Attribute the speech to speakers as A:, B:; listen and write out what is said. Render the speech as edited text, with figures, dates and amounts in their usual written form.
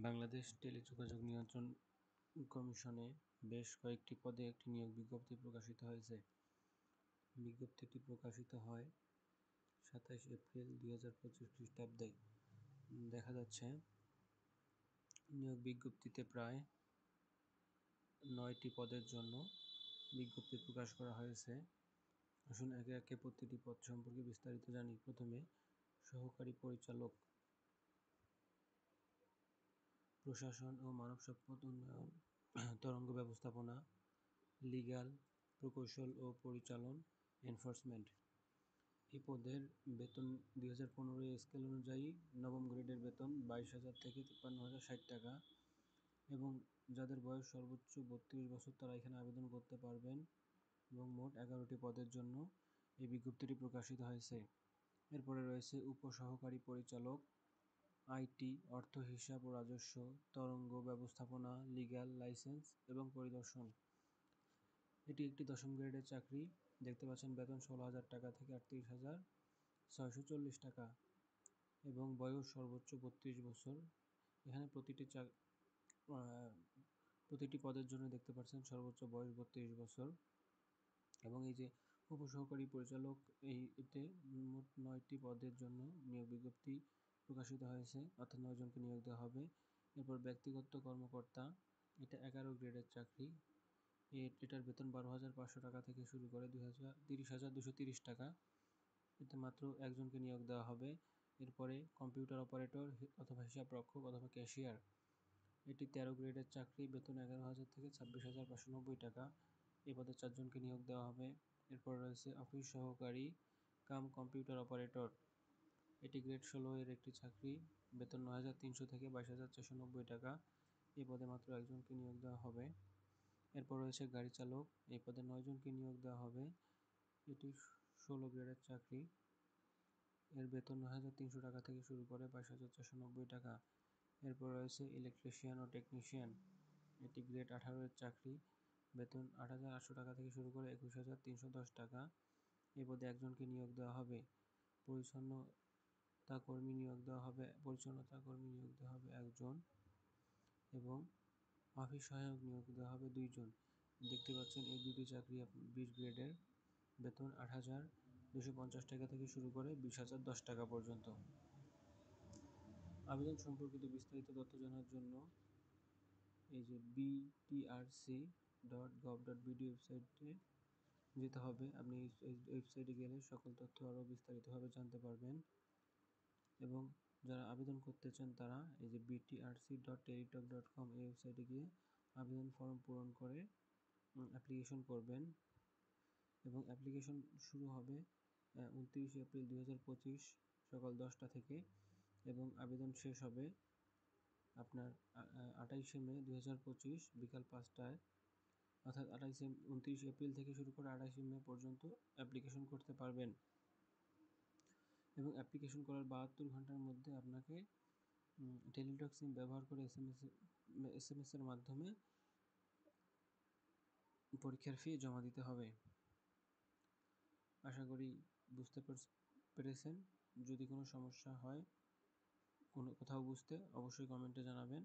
A: বাংলাদেশ টেলিযোগাযোগ নিয়ন্ত্রণ কমিশনে বেশ কয়েকটি পদে একটি নিয়োগ বিজ্ঞপ্তি প্রকাশিত হয়েছে। বিজ্ঞপ্তিটি প্রকাশিত হয় 27 এপ্রিল 2025 খ্রিস্টাব্দে। দেখা যাচ্ছে নিয়োগ বিজ্ঞপ্তিতে প্রায় 9টি পদের জন্য বিজ্ঞপ্তি প্রকাশ করা হয়েছে। আসুন একে একে প্রতিটি পদ সম্পর্কে বিস্তারিত জানি। প্রথমে সহকারী পরিচালক, প্রশাসন ও মানব সম্পদ উন্নয়ন, তরঙ্গ ব্যবস্থাপনা, লিগ্যাল, প্রকৌশল ও পরিচালন, এনফোর্সমেন্ট। এই পদের বেতন 2015 স্কেল অনুযায়ী নবম গ্রেডের বেতন 22,000 থেকে 53,060 টাকা এবং যাদের বয়স সর্বোচ্চ 32 বছর তারা এখানে আবেদন করতে পারবেন এবং মোট 11টি পদের জন্য এই বিজ্ঞপ্তিটি প্রকাশিত হয়েছে। এরপরে রয়েছে উপসহকারী পরিচালক, আইটি, অর্থ, হিসাব ও রাজস্ব, তরঙ্গ ব্যবস্থাপনা, লিগ্যাল, লাইসেন্স এবং পরিদর্শন। এটি একটি 10ম গ্রেডের চাকরি। দেখতে পাচ্ছেন বেতন 16,000 টাকা থেকে 38,640 টাকা এবং বয়স সর্বোচ্চ 32 বছর। এখানে প্রতিটি পদের জন্য দেখতে পাচ্ছেন সর্বোচ্চ বয়স 32 বছর। এবং এই যে উপসহকারী পরিচালক, এতে মোট 9টি পদের জন্য নিয়োগ বিজ্ঞপ্তি প্রকাশিত হয়েছে, অর্থাৎ 9 জনকে নিয়োগ দেওয়া হবে। এরপর ব্যক্তিগত কর্মকর্তা, এটা 11 গ্রেডের চাকরি। এটার বেতন 12,500 টাকা থেকে শুরু করে 30,230 টাকা। এতে মাত্র একজনকে নিয়োগ দেওয়া হবে। এরপরে কম্পিউটার অপারেটর অথবা হিসাবরক্ষক অথবা ক্যাশিয়ার, এটি 13 গ্রেডের চাকরি। বেতন 11,000 থেকে 26,590 টাকা। এই পদে 4 জনকে নিয়োগ দেওয়া হবে। এরপর রয়েছে অফিস সহকারী কাম কম্পিউটার অপারেটর, এটি গ্রেড 16 এর একটি চাকরি। বেতন 9,300 থেকে 22,490 টাকা। এই পদে মাত্র একজনকে নিয়োগ দেওয়া হবে। এরপর রয়েছে গাড়ি চালক, এই পদে 9 জনকে নিয়োগ দেওয়া হবে। এটি 16 গ্রেডের চাকরি। এর বেতন 9,300 টাকা থেকে শুরু করে 22,490 টাকা। এরপর রয়েছে ইলেকট্রিশিয়ান ও টেকনিশিয়ান, এটি গ্রেড 18 এর চাকরি। বেতন 8,800 টাকা থেকে শুরু করে 21,310 টাকা। এই পদে একজনকে নিয়োগ দেওয়া হবে। পরিচ্ছন্নতা কর্মী নিয়োগ দেওয়া হবে একজন এবং অফিস সহায়ক নিয়োগ দেওয়া হবে 2 জন। দেখতে পাচ্ছেন এই দুটি চাকরি 20 গ্রেডের। বেতন 8,250 টাকা থেকে শুরু করে 20,010 টাকা পর্যন্ত। আবেদন সম্পর্কিত বিস্তারিত তথ্য জানার জন্য এই যে btrc.gov.bd ওয়েবসাইটে যেতে হবে। আপনি এই ওয়েবসাইটে গেলে সকল তথ্য আরও বিস্তারিতভাবে জানতে পারবেন। এবং যারা আবেদন করতে চান তারা এই যে btrc.teletalk.com এই ওয়েবসাইটে গিয়ে আবেদন ফর্ম পূরণ করে অ্যাপ্লিকেশন করবেন এবং অ্যাপ্লিকেশন শুরু হবে 29 এপ্রিল 2025 সকাল 10টা থেকে এবং আবেদন শেষ হবে আপনার 28 মে 2025 বিকাল 5টায়। অর্থাৎ 29 এপ্রিল থেকে শুরু করে 28 মে পর্যন্ত অ্যাপ্লিকেশন করতে পারবেন এবং অ্যাপ্লিকেশন করার 72 ঘন্টার মধ্যে আপনাকে টেলিটক সিম ব্যবহার করে এসএমএস এর মাধ্যমে পরীক্ষার ফি জমা দিতে হবে। আশা করি বুঝতে পেরেছেন। যদি কোনো সমস্যা হয় কোথাও বুঝতে, অবশ্যই কমেন্টে জানাবেন।